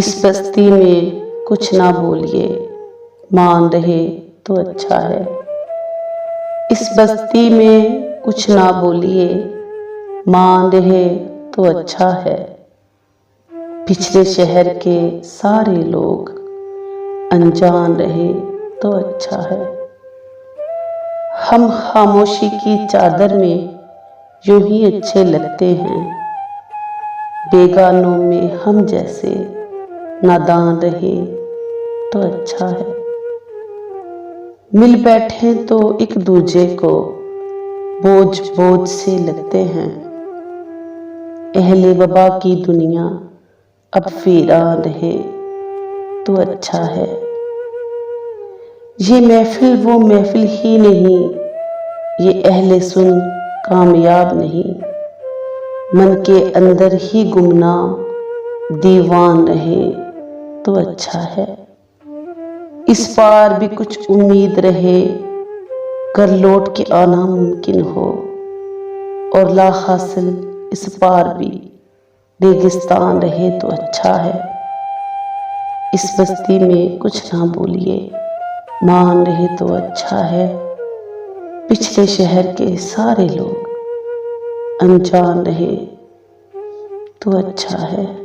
इस बस्ती में कुछ ना बोलिए, मान रहे तो अच्छा है। इस बस्ती में कुछ ना बोलिए, मान रहे तो अच्छा है। पिछले शहर के सारे लोग अनजान रहे तो अच्छा है। हम खामोशी की चादर में यूं ही अच्छे लगते हैं। बेगानों में हम जैसे नादान रहे तो अच्छा है। मिल बैठे तो एक दूजे को बोझ बोझ से लगते हैं। अहले वबा की दुनिया अब वीरान रहे तो अच्छा है। ये महफिल वो महफिल ही नहीं, ये अहले सुन कामयाब नहीं। मन के अंदर ही गुमनाम दीवान रहे तो अच्छा है। इस पार भी कुछ उम्मीद रहे, कर लौट के आना मुमकिन हो। और ला हासिल इस पार भी रेगिस्तान रहे तो अच्छा है। इस बस्ती में कुछ ना बोलिए, मान रहे तो अच्छा है। पिछले शहर के सारे लोग अनजान रहे तो अच्छा है।